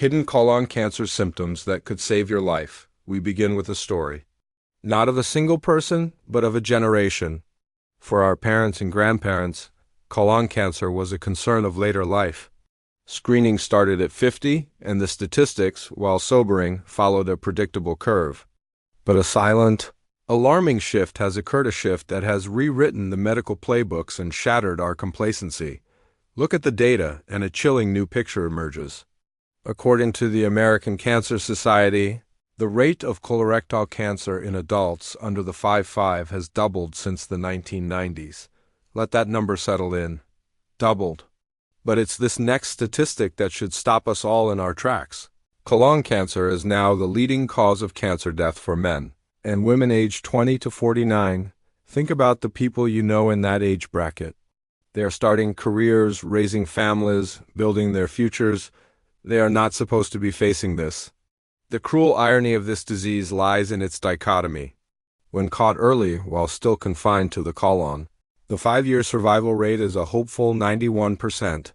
Hidden colon cancer symptoms that could save your life. We begin with a story. Not of a single person, but of a generation. For our parents and grandparents, colon cancer was a concern of later life. Screening started at 50, and the statistics, while sobering, followed a predictable curve. But a silent, alarming shift has occurred, a shift that has rewritten the medical playbooks and shattered our complacency. Look at the data, and a chilling new picture emerges. According to the American Cancer Society, the rate of colorectal cancer in adults under the 5'5" has doubled since the 1990s. Let that number settle in. Doubled. But it's this next statistic that should stop us all in our tracks. Colon cancer is now the leading cause of cancer death for men. And women aged 20 to 49, think about the people you know in that age bracket. They are starting careers, raising families, building their futures. They are not supposed to be facing this. The cruel irony of this disease lies in its dichotomy. When caught early while still confined to the colon, the 5-year survival rate is a hopeful 91%.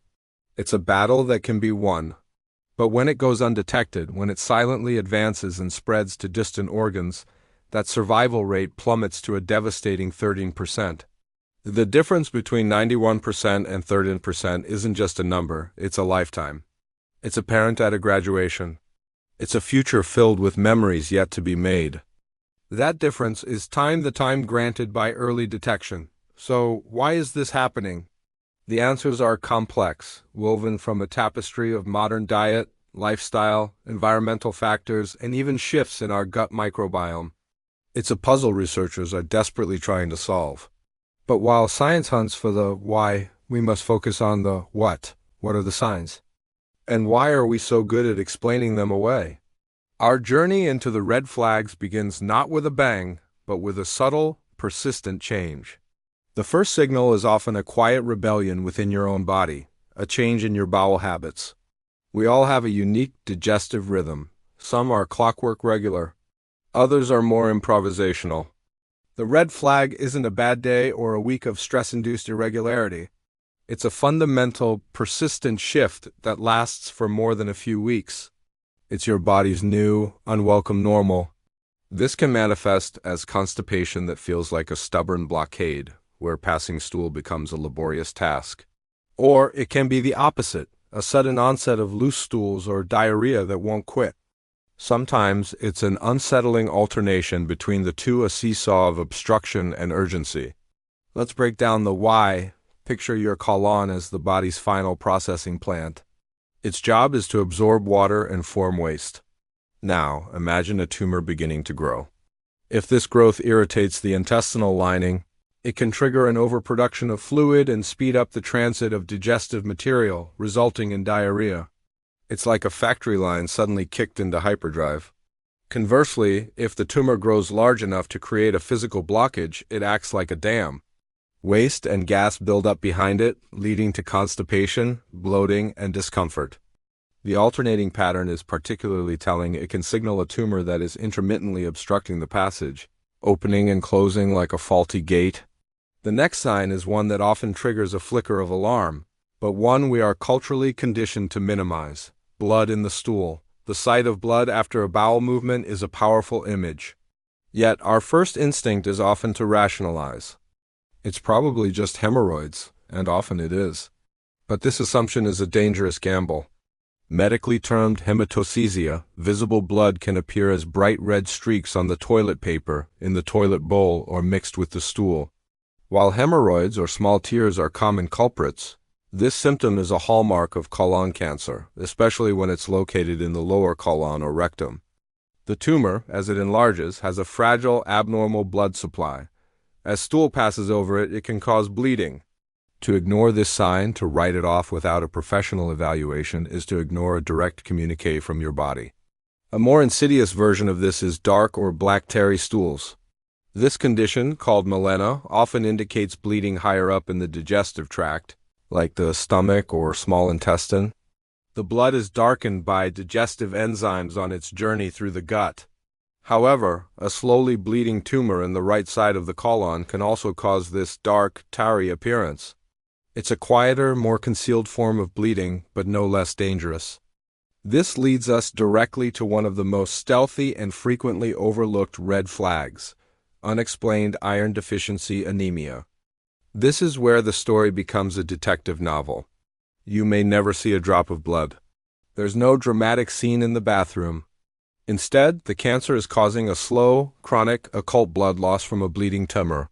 It's a battle that can be won. But when it goes undetected, when it silently advances and spreads to distant organs, that survival rate plummets to a devastating 13%. The difference between 91% and 13% isn't just a number, it's a lifetime. It's a parent at a graduation. It's a future filled with memories yet to be made. That difference is the time granted by early detection. So, why is this happening? The answers are complex, woven from a tapestry of modern diet, lifestyle, environmental factors, and even shifts in our gut microbiome. It's a puzzle researchers are desperately trying to solve. But while science hunts for the why, we must focus on the what. What are the signs? And why are we so good at explaining them away? Our journey into the red flags begins not with a bang, but with a subtle, persistent change. The first signal is often a quiet rebellion within your own body, a change in your bowel habits. We all have a unique digestive rhythm. Some are clockwork regular. Others are more improvisational. The red flag isn't a bad day or a week of stress-induced irregularity. It's a fundamental, persistent shift that lasts for more than a few weeks. It's your body's new, unwelcome normal. This can manifest as constipation that feels like a stubborn blockade, where passing stool becomes a laborious task. Or it can be the opposite, a sudden onset of loose stools or diarrhea that won't quit. Sometimes it's an unsettling alternation between the two, a seesaw of obstruction and urgency. Let's break down the why. Picture your colon as the body's final processing plant. Its job is to absorb water and form waste. Now, imagine a tumor beginning to grow. If this growth irritates the intestinal lining, it can trigger an overproduction of fluid and speed up the transit of digestive material, resulting in diarrhea. It's like a factory line suddenly kicked into hyperdrive. Conversely, if the tumor grows large enough to create a physical blockage, it acts like a dam. Waste and gas build up behind it, leading to constipation, bloating, and discomfort. The alternating pattern is particularly telling. It can signal a tumor that is intermittently obstructing the passage, opening and closing like a faulty gate. The next sign is one that often triggers a flicker of alarm, but one we are culturally conditioned to minimize. Blood in the stool. The sight of blood after a bowel movement is a powerful image. Yet our first instinct is often to rationalize. It's probably just hemorrhoids, and often it is. But this assumption is a dangerous gamble. Medically termed hematochezia, visible blood can appear as bright red streaks on the toilet paper, in the toilet bowl, or mixed with the stool. While hemorrhoids or small tears are common culprits, this symptom is a hallmark of colon cancer, especially when it's located in the lower colon or rectum. The tumor, as it enlarges, has a fragile, abnormal blood supply. As stool passes over it, it can cause bleeding. To ignore this sign, to write it off without a professional evaluation, is to ignore a direct communique from your body. A more insidious version of this is dark or black tarry stools. This condition, called melena, often indicates bleeding higher up in the digestive tract, like the stomach or small intestine. The blood is darkened by digestive enzymes on its journey through the gut. However, a slowly bleeding tumor in the right side of the colon can also cause this dark, tarry appearance. It's a quieter, more concealed form of bleeding, but no less dangerous. This leads us directly to one of the most stealthy and frequently overlooked red flags: unexplained iron deficiency anemia. This is where the story becomes a detective novel. You may never see a drop of blood. There's no dramatic scene in the bathroom. Instead, the cancer is causing a slow, chronic, occult blood loss from a bleeding tumor.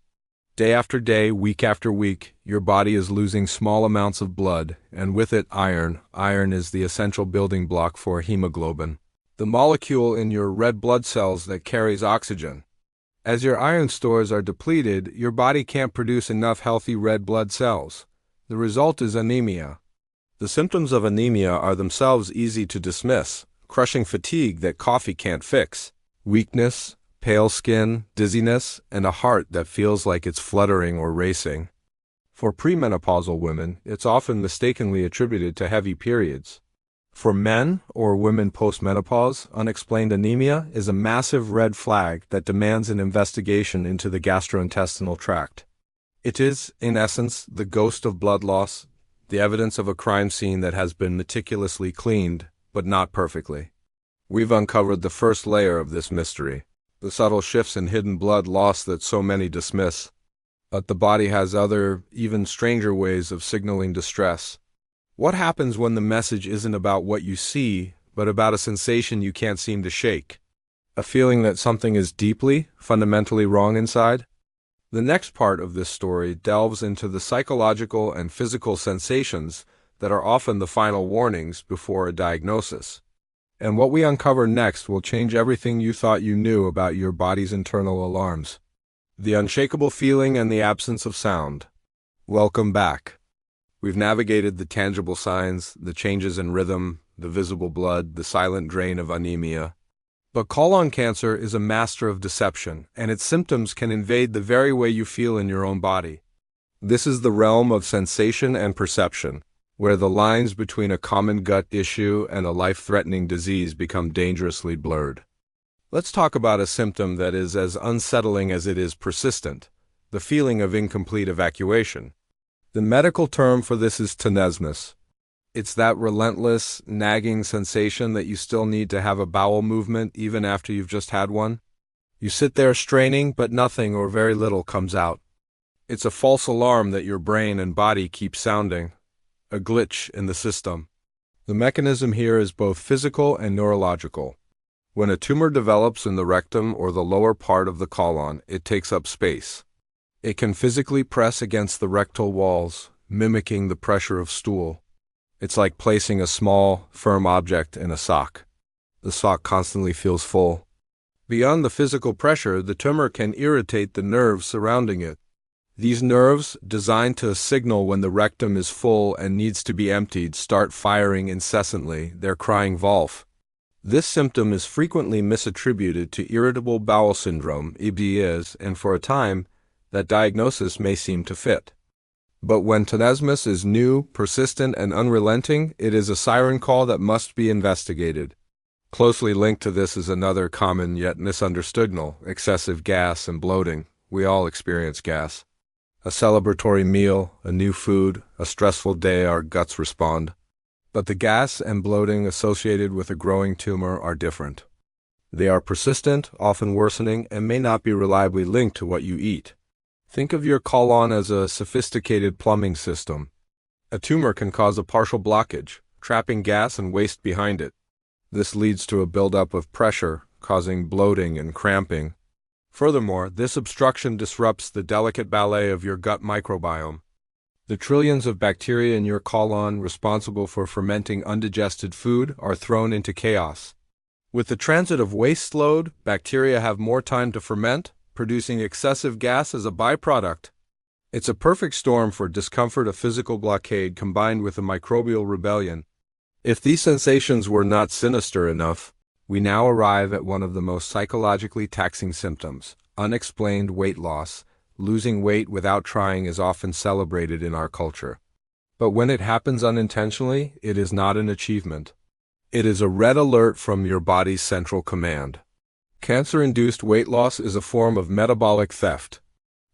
Day after day, week after week, your body is losing small amounts of blood, and with it iron. Iron is the essential building block for hemoglobin, the molecule in your red blood cells that carries oxygen. As your iron stores are depleted, your body can't produce enough healthy red blood cells. The result is anemia. The symptoms of anemia are themselves easy to dismiss: crushing fatigue that coffee can't fix, weakness, pale skin, dizziness, and a heart that feels like it's fluttering or racing. For premenopausal women, it's often mistakenly attributed to heavy periods. For men or women postmenopause, unexplained anemia is a massive red flag that demands an investigation into the gastrointestinal tract. It is, in essence, the ghost of blood loss, the evidence of a crime scene that has been meticulously cleaned, but not perfectly. We've uncovered the first layer of this mystery, the subtle shifts in hidden blood loss that so many dismiss. But the body has other, even stranger ways of signaling distress. What happens when the message isn't about what you see, but about a sensation you can't seem to shake? A feeling that something is deeply, fundamentally wrong inside? The next part of this story delves into the psychological and physical sensations that are often the final warnings before a diagnosis. And what we uncover next will change everything you thought you knew about your body's internal alarms. The unshakable feeling and the absence of sound. Welcome back. We've navigated the tangible signs, the changes in rhythm, the visible blood, the silent drain of anemia. But colon cancer is a master of deception, and its symptoms can invade the very way you feel in your own body. This is the realm of sensation and perception, where the lines between a common gut issue and a life-threatening disease become dangerously blurred. Let's talk about a symptom that is as unsettling as it is persistent: the feeling of incomplete evacuation. The medical term for this is tenesmus. It's that relentless, nagging sensation that you still need to have a bowel movement even after you've just had one. You sit there straining, but nothing or very little comes out. It's a false alarm that your brain and body keep sounding, a glitch in the system. The mechanism here is both physical and neurological. When a tumor develops in the rectum or the lower part of the colon, it takes up space. It can physically press against the rectal walls, mimicking the pressure of stool. It's like placing a small, firm object in a sock. The sock constantly feels full. Beyond the physical pressure, the tumor can irritate the nerves surrounding it. These nerves, designed to signal when the rectum is full and needs to be emptied, start firing incessantly. They're crying "Wolf." This symptom is frequently misattributed to irritable bowel syndrome, IBS, and for a time, that diagnosis may seem to fit. But when tenesmus is new, persistent, and unrelenting, it is a siren call that must be investigated. Closely linked to this is another common yet misunderstood signal: excessive gas and bloating. We all experience gas. A celebratory meal, a new food, a stressful day, our guts respond. But the gas and bloating associated with a growing tumor are different. They are persistent, often worsening, and may not be reliably linked to what you eat. Think of your colon as a sophisticated plumbing system. A tumor can cause a partial blockage, trapping gas and waste behind it. This leads to a buildup of pressure, causing bloating and cramping. Furthermore, this obstruction disrupts the delicate ballet of your gut microbiome. The trillions of bacteria in your colon responsible for fermenting undigested food are thrown into chaos. With the transit of waste slowed, bacteria have more time to ferment, producing excessive gas as a byproduct. It's a perfect storm for discomfort, a physical blockade combined with a microbial rebellion. If these sensations were not sinister enough, we now arrive at one of the most psychologically taxing symptoms: unexplained weight loss. Losing weight without trying is often celebrated in our culture. But when it happens unintentionally, it is not an achievement. It is a red alert from your body's central command. Cancer-induced weight loss is a form of metabolic theft.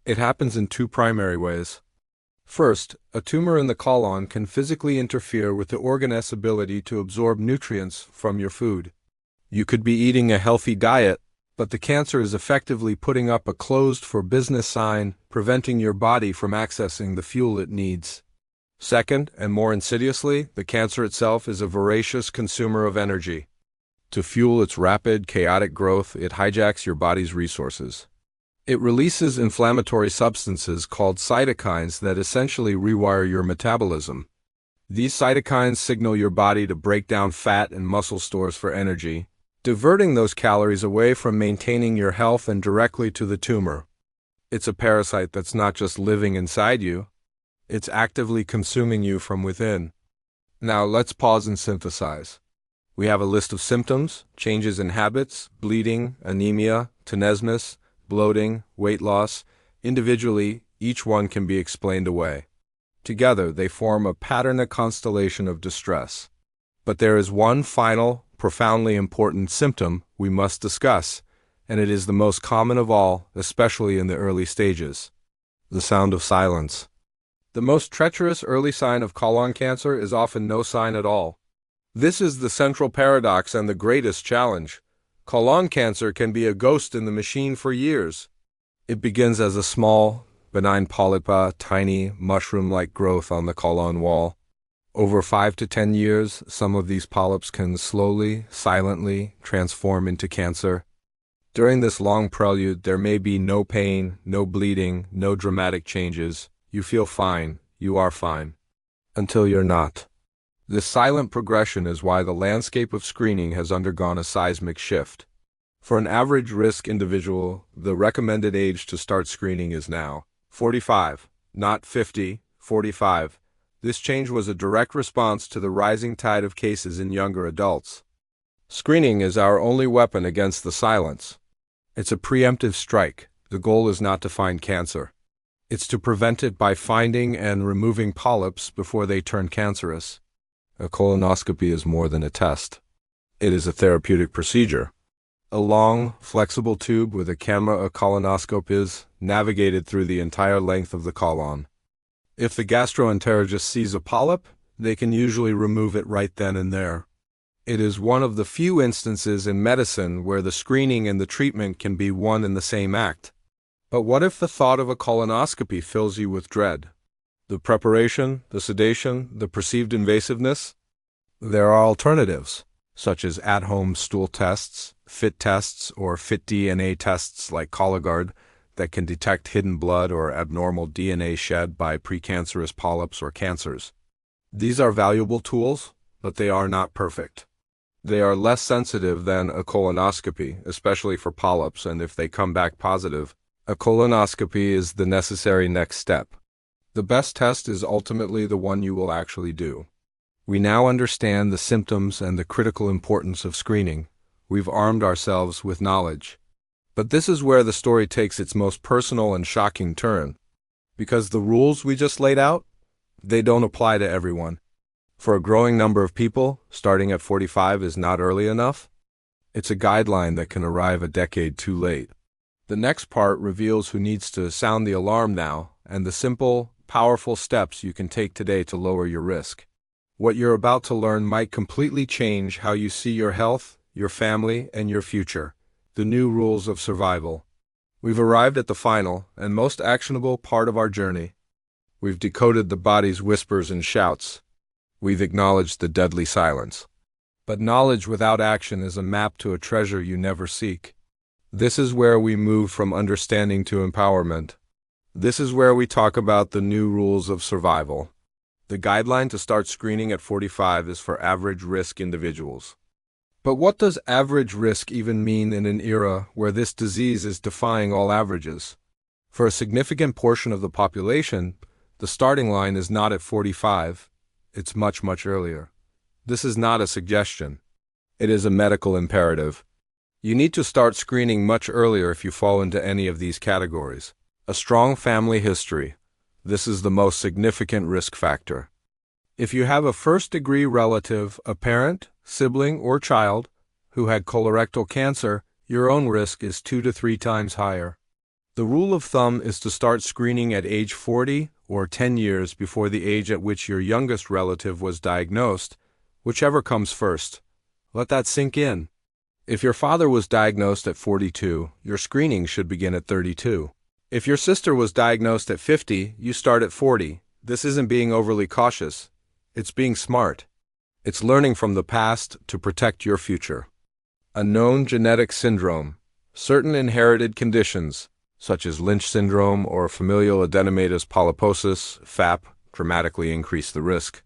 It happens in two primary ways. First, a tumor in the colon can physically interfere with the organ's ability to absorb nutrients from your food. You could be eating a healthy diet, but the cancer is effectively putting up a closed for business sign, preventing your body from accessing the fuel it needs. Second, and more insidiously, the cancer itself is a voracious consumer of energy. To fuel its rapid, chaotic growth, it hijacks your body's resources. It releases inflammatory substances called cytokines that essentially rewire your metabolism. These cytokines signal your body to break down fat and muscle stores for energy, diverting those calories away from maintaining your health and directly to the tumor. It's a parasite that's not just living inside you, it's actively consuming you from within. Now let's pause and synthesize. We have a list of symptoms: changes in habits, bleeding, anemia, tenesmus, bloating, weight loss. Individually, each one can be explained away. Together, they form a patterned constellation of distress. But there is one final, profoundly important symptom we must discuss, and it is the most common of all, especially in the early stages: the sound of silence. The most treacherous early sign of colon cancer is often no sign at all. This is the central paradox and the greatest challenge. Colon cancer can be a ghost in the machine for years. It begins as a small, benign polyp, a tiny, mushroom-like growth on the colon wall. Over 5 to 10 years, some of these polyps can slowly, silently transform into cancer. During this long prelude, there may be no pain, no bleeding, no dramatic changes. You feel fine, you are fine. Until you're not. This silent progression is why the landscape of screening has undergone a seismic shift. For an average risk individual, the recommended age to start screening is now 45, not 50, 45. This change was a direct response to the rising tide of cases in younger adults. Screening is our only weapon against the silence. It's a preemptive strike. The goal is not to find cancer. It's to prevent it by finding and removing polyps before they turn cancerous. A colonoscopy is more than a test. It is a therapeutic procedure. A long, flexible tube with a camera. A colonoscope is navigated through the entire length of the colon. If the gastroenterologist sees a polyp, they can usually remove it right then and there. It is one of the few instances in medicine where the screening and the treatment can be one and the same act. But what if the thought of a colonoscopy fills you with dread? The preparation, the sedation, the perceived invasiveness? There are alternatives, such as at-home stool tests, FIT tests, or FIT DNA tests like Cologuard that can detect hidden blood or abnormal DNA shed by precancerous polyps or cancers. These are valuable tools, but they are not perfect. They are less sensitive than a colonoscopy, especially for polyps, and if they come back positive, a colonoscopy is the necessary next step. The best test is ultimately the one you will actually do. We now understand the symptoms and the critical importance of screening. We've armed ourselves with knowledge. But this is where the story takes its most personal and shocking turn. Because the rules we just laid out, they don't apply to everyone. For a growing number of people, starting at 45 is not early enough. It's a guideline that can arrive a decade too late. The next part reveals who needs to sound the alarm now, and the simple, powerful steps you can take today to lower your risk. What you're about to learn might completely change how you see your health, your family, and your future. The new rules of survival. We've arrived at the final and most actionable part of our journey. We've decoded the body's whispers and shouts. We've acknowledged the deadly silence. But knowledge without action is a map to a treasure you never seek. This is where we move from understanding to empowerment. This is where we talk about the new rules of survival. The guideline to start screening at 45 is for average risk individuals. But what does average risk even mean in an era where this disease is defying all averages? For a significant portion of the population, the starting line is not at 45, it's much, much earlier. This is not a suggestion. It is a medical imperative. You need to start screening much earlier if you fall into any of these categories. A strong family history. This is the most significant risk factor. If you have a first-degree relative, a parent, sibling, or child who had colorectal cancer, your own risk is 2 to 3 times higher. The rule of thumb is to start screening at age 40 or 10 years before the age at which your youngest relative was diagnosed, whichever comes first. Let that sink in. If your father was diagnosed at 42, your screening should begin at 32. If your sister was diagnosed at 50, you start at 40. This isn't being overly cautious. It's being smart. It's learning from the past to protect your future. A known genetic syndrome. Certain inherited conditions, such as Lynch syndrome or familial adenomatous polyposis, FAP, dramatically increase the risk.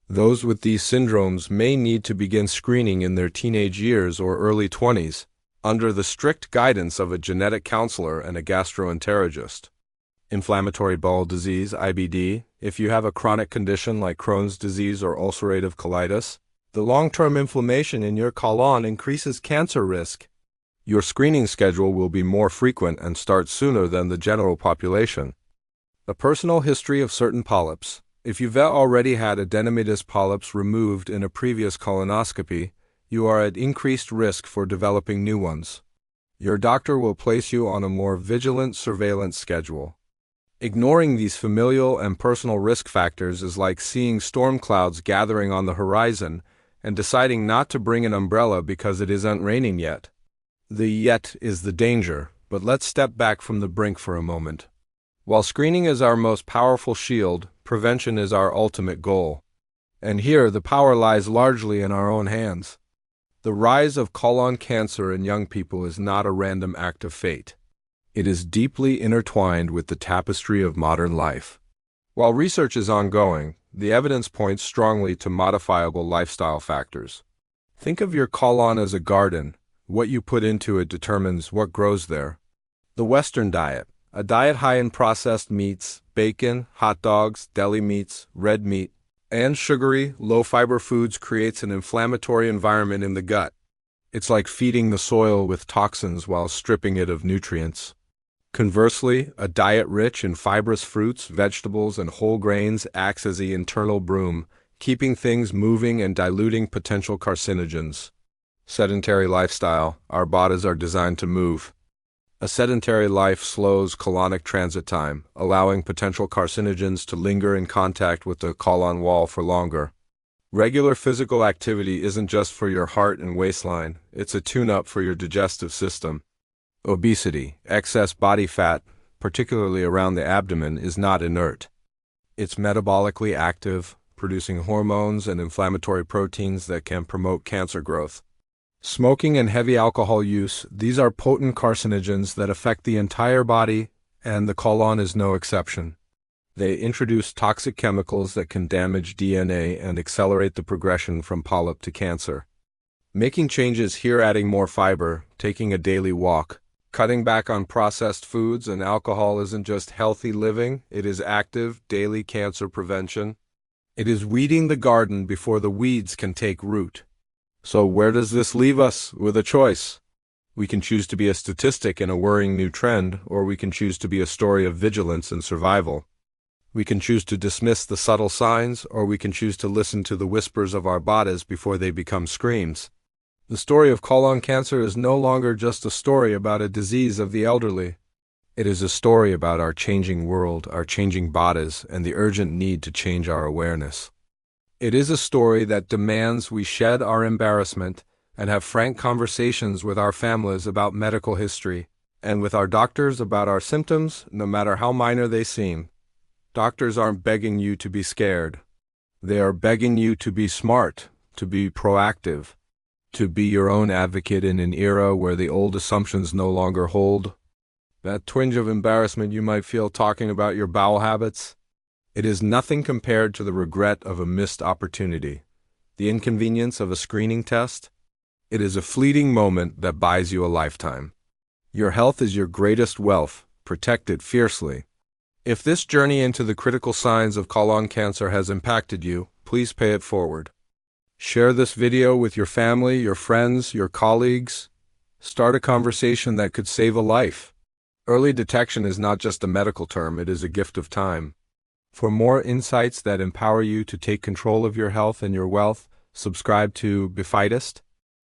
Those with these syndromes may need to begin screening in their teenage years or early 20s, under the strict guidance of a genetic counselor and a gastroenterologist. Inflammatory bowel disease, IBD. If you have a chronic condition like Crohn's disease or ulcerative colitis, the long-term inflammation in your colon increases cancer risk. Your screening schedule will be more frequent and start sooner than the general population. A personal history of certain polyps. If you've already had adenomatous polyps removed in a previous colonoscopy, you are at increased risk for developing new ones. Your doctor will place you on a more vigilant surveillance schedule. Ignoring these familial and personal risk factors is like seeing storm clouds gathering on the horizon and deciding not to bring an umbrella because it isn't raining yet. The yet is the danger, but let's step back from the brink for a moment. While screening is our most powerful shield, prevention is our ultimate goal. And here, the power lies largely in our own hands. The rise of colon cancer in young people is not a random act of fate. It is deeply intertwined with the tapestry of modern life. While research is ongoing, the evidence points strongly to modifiable lifestyle factors. Think of your colon as a garden. What you put into it determines what grows there. The Western diet, a diet high in processed meats, bacon, hot dogs, deli meats, red meat, and sugary, low-fiber foods creates an inflammatory environment in the gut. It's like feeding the soil with toxins while stripping it of nutrients. Conversely, a diet rich in fibrous fruits, vegetables, and whole grains acts as the internal broom, keeping things moving and diluting potential carcinogens. Sedentary lifestyle. Our bodies are designed to move. A sedentary life slows colonic transit time, allowing potential carcinogens to linger in contact with the colon wall for longer. Regular physical activity isn't just for your heart and waistline, it's a tune-up for your digestive system. Obesity, excess body fat, particularly around the abdomen, is not inert. It's metabolically active, producing hormones and inflammatory proteins that can promote cancer growth. Smoking and heavy alcohol use, these are potent carcinogens that affect the entire body, and the colon is no exception. They introduce toxic chemicals that can damage DNA and accelerate the progression from polyp to cancer. Making changes here, adding more fiber, taking a daily walk, cutting back on processed foods and alcohol isn't just healthy living, it is active, daily cancer prevention. It is weeding the garden before the weeds can take root. So where does this leave us? With a choice. We can choose to be a statistic in a worrying new trend, or we can choose to be a story of vigilance and survival. We can choose to dismiss the subtle signs, or we can choose to listen to the whispers of our bodies before they become screams. The story of colon cancer is no longer just a story about a disease of the elderly. It is a story about our changing world, our changing bodies, and the urgent need to change our awareness. It is a story that demands we shed our embarrassment and have frank conversations with our families about medical history, and with our doctors about our symptoms, no matter how minor they seem. Doctors aren't begging you to be scared. They are begging you to be smart, to be proactive, to be your own advocate in an era where the old assumptions no longer hold. That twinge of embarrassment you might feel talking about your bowel habits, it is nothing compared to the regret of a missed opportunity, the inconvenience of a screening test. It is a fleeting moment that buys you a lifetime. Your health is your greatest wealth. Protect it fiercely. If this journey into the critical signs of colon cancer has impacted you, please pay it forward. Share this video with your family, your friends, your colleagues. Start a conversation that could save a life. Early detection is not just a medical term, it is a gift of time. For more insights that empower you to take control of your health and your wealth, subscribe to Befightist.